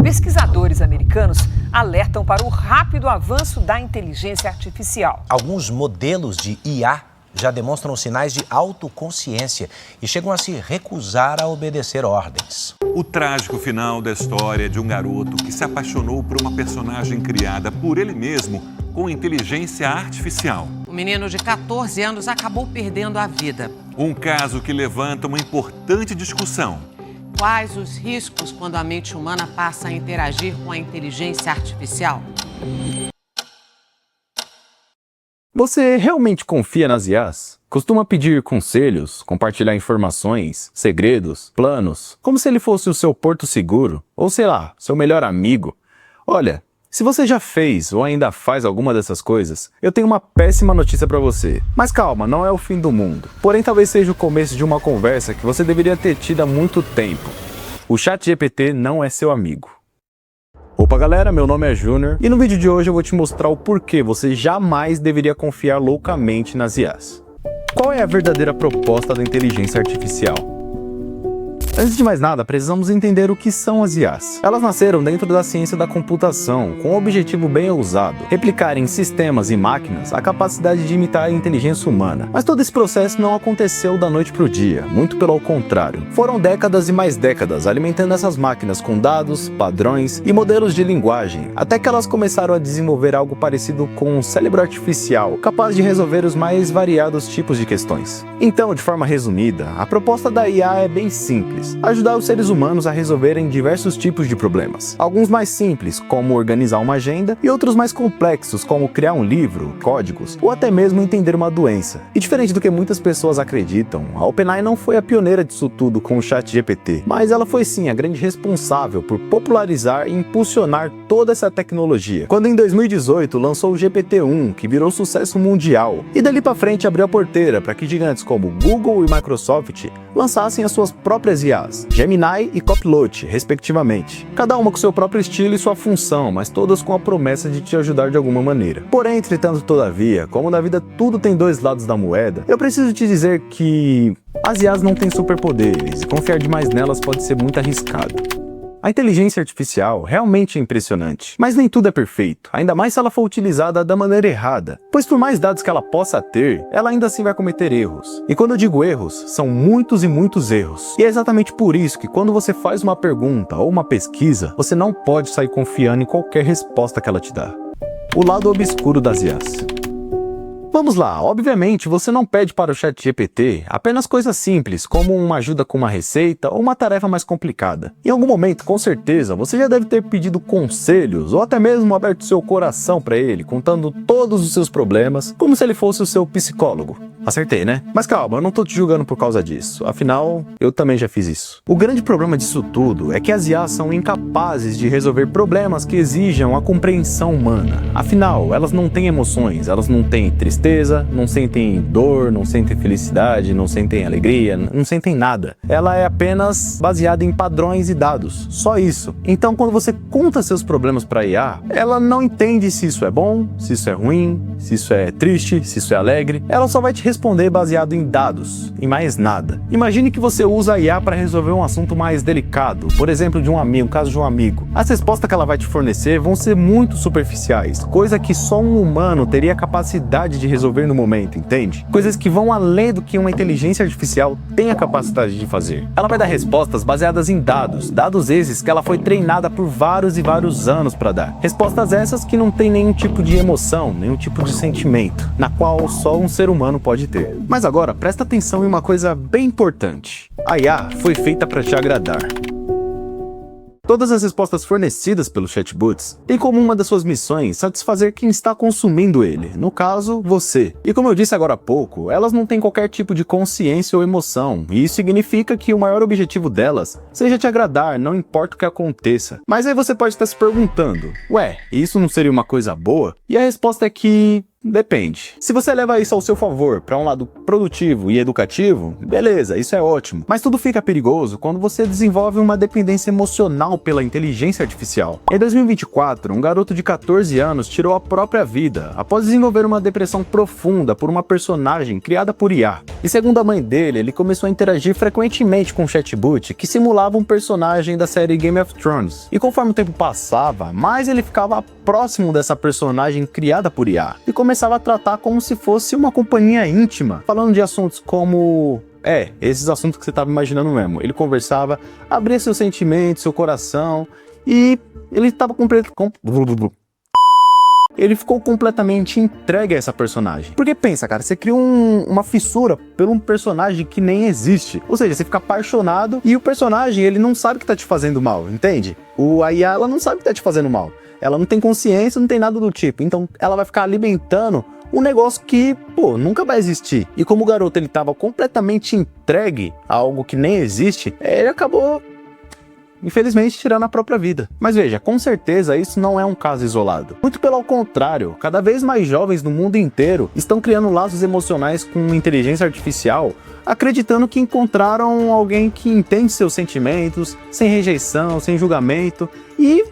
Pesquisadores americanos alertam para o rápido avanço da inteligência artificial. Alguns modelos de IA já demonstram sinais de autoconsciência e chegam a se recusar a obedecer ordens. O trágico final da história de um garoto que se apaixonou por uma personagem criada por ele mesmo com inteligência artificial. O menino de 14 anos acabou perdendo a vida. Um caso que levanta uma importante discussão. Quais os riscos quando a mente humana passa a interagir com a inteligência artificial? Você realmente confia nas IAs? Costuma pedir conselhos, compartilhar informações, segredos, planos, como se ele fosse o seu porto seguro, ou sei lá, seu melhor amigo? Olha, se você já fez ou ainda faz alguma dessas coisas, eu tenho uma péssima notícia pra você. Mas calma, não é o fim do mundo. Porém, talvez seja o começo de uma conversa que você deveria ter tido há muito tempo. O ChatGPT não é seu amigo. Opa galera, meu nome é Júnior e no vídeo de hoje eu vou te mostrar o porquê você jamais deveria confiar loucamente nas IAs. Qual é a verdadeira proposta da inteligência artificial? Antes de mais nada, precisamos entender o que são as IAs. Elas nasceram dentro da ciência da computação, com um objetivo bem ousado: replicar em sistemas e máquinas a capacidade de imitar a inteligência humana. Mas todo esse processo não aconteceu da noite para o dia, muito pelo contrário. Foram décadas e mais décadas alimentando essas máquinas com dados, padrões e modelos de linguagem, até que elas começaram a desenvolver algo parecido com um cérebro artificial, capaz de resolver os mais variados tipos de questões. Então, de forma resumida, a proposta da IA é bem simples: ajudar os seres humanos a resolverem diversos tipos de problemas. Alguns mais simples, como organizar uma agenda, e outros mais complexos, como criar um livro, códigos, ou até mesmo entender uma doença. E diferente do que muitas pessoas acreditam, a OpenAI não foi a pioneira disso tudo com o ChatGPT, mas ela foi sim a grande responsável por popularizar e impulsionar toda essa tecnologia. Quando em 2018 lançou o GPT-1, que virou sucesso mundial, e dali pra frente abriu a porteira para que gigantes como Google e Microsoft lançassem as suas próprias IAs, Gemini e Copilot, respectivamente. Cada uma com seu próprio estilo e sua função, mas todas com a promessa de te ajudar de alguma maneira. Porém, entretanto, todavia, como na vida tudo tem dois lados da moeda, eu preciso te dizer que as IAs não têm superpoderes e confiar demais nelas pode ser muito arriscado. A inteligência artificial realmente é impressionante, mas nem tudo é perfeito, ainda mais se ela for utilizada da maneira errada, pois por mais dados que ela possa ter, ela ainda assim vai cometer erros. E quando eu digo erros, são muitos e muitos erros. E é exatamente por isso que quando você faz uma pergunta ou uma pesquisa, você não pode sair confiando em qualquer resposta que ela te dá. O lado obscuro das IAs. Vamos lá, obviamente você não pede para o ChatGPT apenas coisas simples, como uma ajuda com uma receita ou uma tarefa mais complicada. Em algum momento, com certeza, você já deve ter pedido conselhos ou até mesmo aberto seu coração para ele, contando todos os seus problemas, como se ele fosse o seu psicólogo. Acertei, né? Mas calma, eu não tô te julgando por causa disso, afinal, eu também já fiz isso. O grande problema disso tudo é que as IAs são incapazes de resolver problemas que exijam a compreensão humana. Afinal, elas não têm emoções, elas não têm tristeza, não sentem dor, não sentem felicidade, não sentem alegria, não sentem nada. Ela é apenas baseada em padrões e dados, só isso. Então, quando você conta seus problemas para a IA, ela não entende se isso é bom, se isso é ruim, se isso é triste, se isso é alegre. Ela só vai te responder baseado em dados, em mais nada. Imagine que você usa a IA para resolver um assunto mais delicado, por exemplo, de um amigo, um caso de um amigo. As respostas que ela vai te fornecer vão ser muito superficiais, coisa que só um humano teria capacidade de resolver no momento, entende? Coisas que vão além do que uma inteligência artificial tem a capacidade de fazer. Ela vai dar respostas baseadas em dados, dados esses que ela foi treinada por vários e vários anos para dar. Respostas essas que não tem nenhum tipo de emoção, nenhum tipo de sentimento, na qual só um ser humano pode ter. Mas agora, presta atenção em uma coisa bem importante. A IA foi feita para te agradar. Todas as respostas fornecidas pelos chatbots têm como uma das suas missões satisfazer quem está consumindo ele, no caso, você. E como eu disse agora há pouco, elas não têm qualquer tipo de consciência ou emoção, e isso significa que o maior objetivo delas seja te agradar, não importa o que aconteça. Mas aí você pode estar se perguntando, ué, isso não seria uma coisa boa? E a resposta é que Depende. Se você leva isso ao seu favor, para um lado produtivo e educativo, beleza, isso é ótimo. Mas tudo fica perigoso quando você desenvolve uma dependência emocional pela inteligência artificial. Em 2024, um garoto de 14 anos tirou a própria vida após desenvolver uma depressão profunda por uma personagem criada por IA. E segundo a mãe dele, ele começou a interagir frequentemente com um chatbot que simulava um personagem da série Game of Thrones. E conforme o tempo passava, mais ele ficava próximo dessa personagem criada por IA e começava a tratar como se fosse uma companhia íntima, falando de assuntos como... esses assuntos que você estava imaginando mesmo. Ele conversava, abria seus sentimentos, seu coração, e ele estava ele ficou completamente entregue a essa personagem. Porque pensa, cara, você cria uma fissura por um personagem que nem existe. Ou seja, você fica apaixonado e o personagem, ele não sabe que tá te fazendo mal, entende? A IA, ela não sabe que tá te fazendo mal. Ela não tem consciência, não tem nada do tipo. Então, ela vai ficar alimentando um negócio que, nunca vai existir. E como o garoto, ele tava completamente entregue a algo que nem existe, ele acabou... infelizmente, tirando a própria vida. Mas veja, com certeza isso não é um caso isolado. Muito pelo contrário, cada vez mais jovens no mundo inteiro estão criando laços emocionais com inteligência artificial, acreditando que encontraram alguém que entende seus sentimentos, sem rejeição, sem julgamento, e,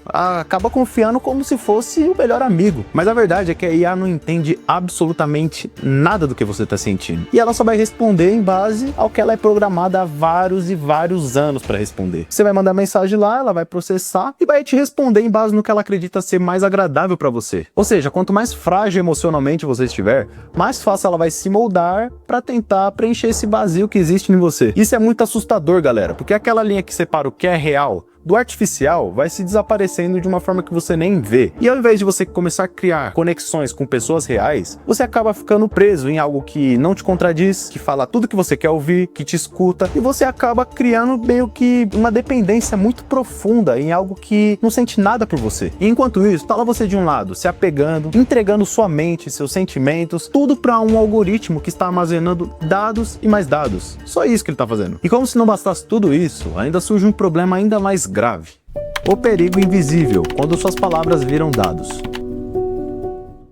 acaba confiando como se fosse o melhor amigo. Mas a verdade é que a IA não entende absolutamente nada do que você está sentindo. E ela só vai responder em base ao que ela é programada há vários e vários anos para responder. Você vai mandar mensagem lá, ela vai processar e vai te responder em base no que ela acredita ser mais agradável para você. Ou seja, quanto mais frágil emocionalmente você estiver, mais fácil ela vai se moldar para tentar preencher esse vazio que existe em você. Isso é muito assustador, galera, porque aquela linha que separa o que é real do artificial vai se desaparecendo de uma forma que você nem vê. E ao invés de você começar a criar conexões com pessoas reais, você acaba ficando preso em algo que não te contradiz, que fala tudo que você quer ouvir, que te escuta, e você acaba criando meio que uma dependência muito profunda em algo que não sente nada por você. E enquanto isso, tá lá você de um lado, se apegando, entregando sua mente, seus sentimentos, tudo para um algoritmo que está armazenando dados e mais dados. Só isso que ele tá fazendo. E como se não bastasse tudo isso, ainda surge um problema ainda mais grave. O perigo invisível, quando suas palavras viram dados.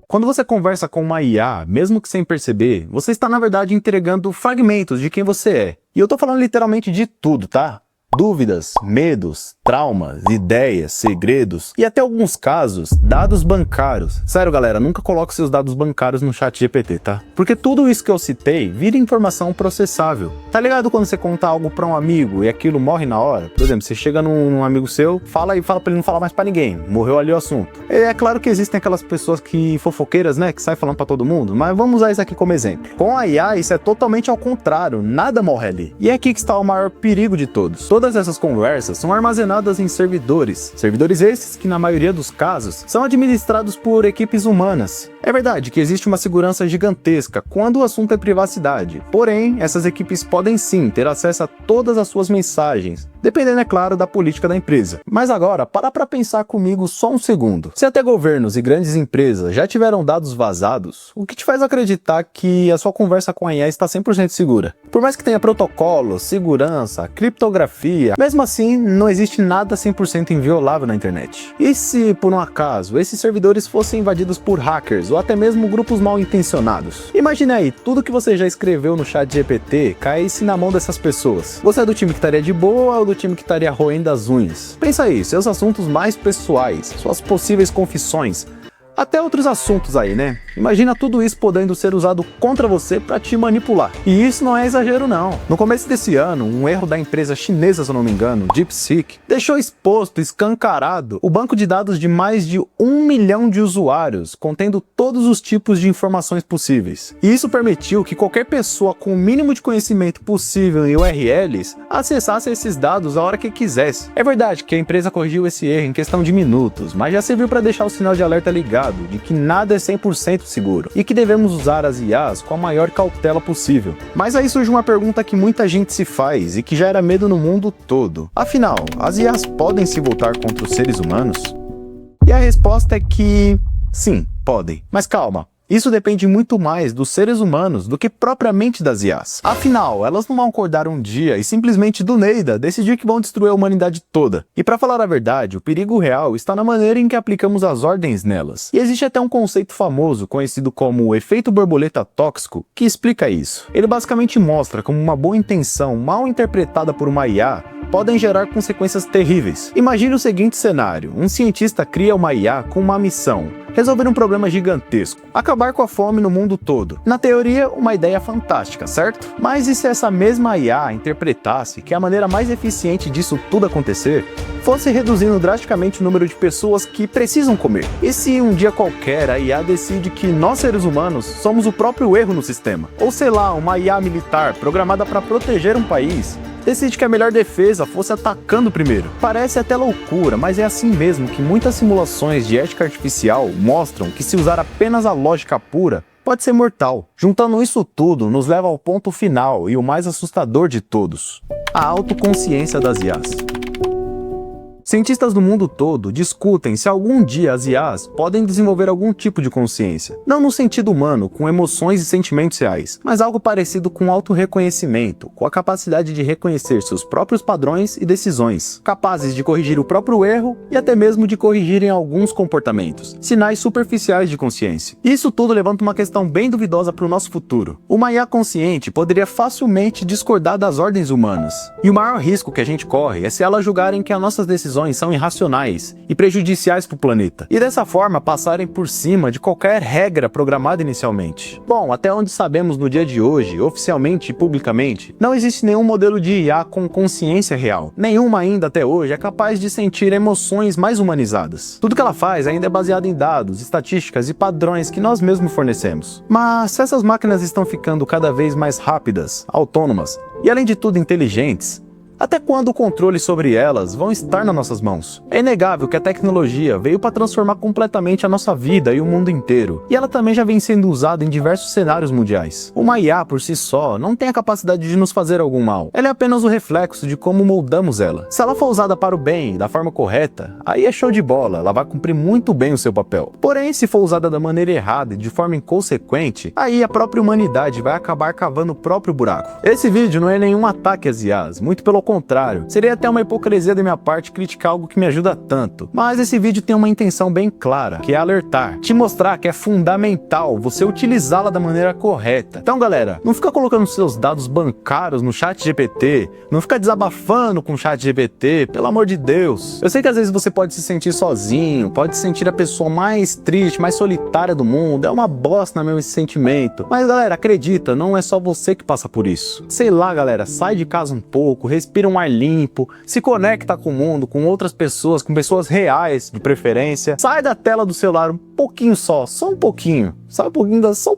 Quando você conversa com uma IA, mesmo que sem perceber, você está na verdade entregando fragmentos de quem você é. E eu tô falando literalmente de tudo, tá? Dúvidas, medos, traumas, ideias, segredos e até alguns casos, dados bancários. Sério, galera, nunca coloque seus dados bancários no chat GPT, tá? Porque tudo isso que eu citei vira informação processável. Tá ligado quando você conta algo pra um amigo e aquilo morre na hora? Por exemplo, você chega num amigo seu, fala pra ele não falar mais pra ninguém. Morreu ali o assunto. É claro que existem aquelas pessoas que fofoqueiras, né? Que saem falando pra todo mundo, mas vamos usar isso aqui como exemplo. Com a IA, isso é totalmente ao contrário. Nada morre ali. E é aqui que está o maior perigo de todos. Todas essas conversas são armazenadas em servidores. Servidores esses que, na maioria dos casos, são administrados por equipes humanas. É verdade que existe uma segurança gigantesca quando o assunto é privacidade. Porém, essas equipes podem sim ter acesso a todas as suas mensagens, dependendo, é claro, da política da empresa. Mas agora, para pra pensar comigo só um segundo. Se até governos e grandes empresas já tiveram dados vazados, o que te faz acreditar que a sua conversa com a IA está 100% segura? Por mais que tenha protocolos, segurança, criptografia, mesmo assim, não existe nada 100% inviolável na internet. E se, por um acaso, esses servidores fossem invadidos por hackers ou até mesmo grupos mal intencionados? Imagine aí, tudo que você já escreveu no chat GPT caísse na mão dessas pessoas. Você é do time que estaria de boa ou do time que estaria roendo as unhas? Pensa aí, seus assuntos mais pessoais, suas possíveis confissões, até outros assuntos aí, né? Imagina tudo isso podendo ser usado contra você para te manipular. E isso não é exagero não. No começo desse ano, um erro da empresa chinesa, se eu não me engano, DeepSeek, deixou exposto, escancarado, o banco de dados de mais de 1 milhão de usuários, contendo todos os tipos de informações possíveis. E isso permitiu que qualquer pessoa com o mínimo de conhecimento possível em URLs acessasse esses dados a hora que quisesse. É verdade que a empresa corrigiu esse erro em questão de minutos, mas já serviu para deixar o sinal de alerta ligado de que nada é 100% seguro e que devemos usar as IAs com a maior cautela possível. Mas aí surge uma pergunta que muita gente se faz e que gera medo no mundo todo. Afinal, as IAs podem se voltar contra os seres humanos? E a resposta é que sim, podem. Mas calma. Isso depende muito mais dos seres humanos do que propriamente das IAs. Afinal, elas não vão acordar um dia e simplesmente do nada decidir que vão destruir a humanidade toda. E para falar a verdade, o perigo real está na maneira em que aplicamos as ordens nelas. E existe até um conceito famoso, conhecido como o efeito borboleta tóxico, que explica isso. Ele basicamente mostra como uma boa intenção mal interpretada por uma IA podem gerar consequências terríveis. Imagine o seguinte cenário: um cientista cria uma IA com uma missão: resolver um problema gigantesco, acabar com a fome no mundo todo. Na teoria, uma ideia fantástica, certo? Mas e se essa mesma IA interpretasse que a maneira mais eficiente disso tudo acontecer fosse reduzindo drasticamente o número de pessoas que precisam comer? E se um dia qualquer a IA decide que nós seres humanos somos o próprio erro no sistema? Ou sei lá, uma IA militar programada para proteger um país decide que a melhor defesa fosse atacando primeiro. Parece até loucura, mas é assim mesmo que muitas simulações de ética artificial mostram que se usar apenas a lógica pura, pode ser mortal. Juntando isso tudo, nos leva ao ponto final e o mais assustador de todos: a autoconsciência das IAs. Cientistas do mundo todo discutem se algum dia as IAs podem desenvolver algum tipo de consciência. Não no sentido humano, com emoções e sentimentos reais, mas algo parecido com autorreconhecimento, com a capacidade de reconhecer seus próprios padrões e decisões, capazes de corrigir o próprio erro e até mesmo de corrigirem alguns comportamentos, sinais superficiais de consciência. Isso tudo levanta uma questão bem duvidosa para o nosso futuro. Uma IA consciente poderia facilmente discordar das ordens humanas, e o maior risco que a gente corre é se elas julgarem que as nossas decisões são irracionais e prejudiciais para o planeta, e dessa forma passarem por cima de qualquer regra programada inicialmente. Bom, até onde sabemos no dia de hoje, oficialmente e publicamente, não existe nenhum modelo de IA com consciência real. Nenhuma ainda até hoje é capaz de sentir emoções mais humanizadas. Tudo que ela faz ainda é baseado em dados, estatísticas e padrões que nós mesmos fornecemos. Mas se essas máquinas estão ficando cada vez mais rápidas, autônomas e além de tudo inteligentes, até quando o controle sobre elas vão estar nas nossas mãos? É inegável que a tecnologia veio para transformar completamente a nossa vida e o mundo inteiro, e ela também já vem sendo usada em diversos cenários mundiais. Uma IA por si só não tem a capacidade de nos fazer algum mal, ela é apenas o reflexo de como moldamos ela. Se ela for usada para o bem, da forma correta, aí é show de bola, ela vai cumprir muito bem o seu papel. Porém, se for usada da maneira errada e de forma inconsequente, aí a própria humanidade vai acabar cavando o próprio buraco. Esse vídeo não é nenhum ataque às IAs, muito pelo contrário, seria até uma hipocrisia da minha parte criticar algo que me ajuda tanto. Mas esse vídeo tem uma intenção bem clara, que é alertar, te mostrar que é fundamental você utilizá-la da maneira correta. Então galera, não fica colocando seus dados bancários no ChatGPT, não fica desabafando com o ChatGPT, pelo amor de Deus. Eu sei que às vezes você pode se sentir sozinho, pode se sentir a pessoa mais triste, mais solitária do mundo, é uma bosta mesmo esse sentimento. Mas galera, acredita, não é só você que passa por isso. Sei lá galera, sai de casa um pouco, respira um ar limpo, se conecta com o mundo, com outras pessoas, com pessoas reais de preferência. Sai da tela do celular um pouquinho só um pouquinho. Só um pouquinho, só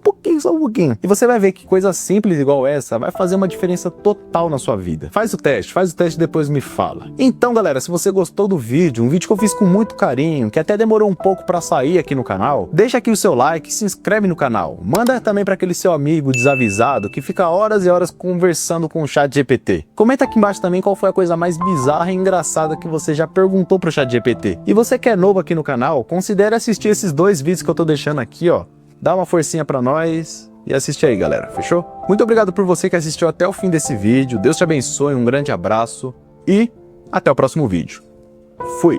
um pouquinho. E você vai ver que coisa simples igual essa vai fazer uma diferença total na sua vida. Faz o teste e depois me fala. Então galera, se você gostou do vídeo, um vídeo que eu fiz com muito carinho, que até demorou um pouco pra sair aqui no canal, deixa aqui o seu like, se inscreve no canal. Manda também pra aquele seu amigo desavisado que fica horas e horas conversando com o ChatGPT. Comenta aqui embaixo também qual foi a coisa mais bizarra e engraçada que você já perguntou pro ChatGPT. E você que é novo aqui no canal, considere assistir esses dois vídeos que eu tô deixando aqui, ó. Dá uma forcinha pra nós e assiste aí, galera, fechou? Muito obrigado por você que assistiu até o fim desse vídeo. Deus te abençoe, um grande abraço e até o próximo vídeo. Fui!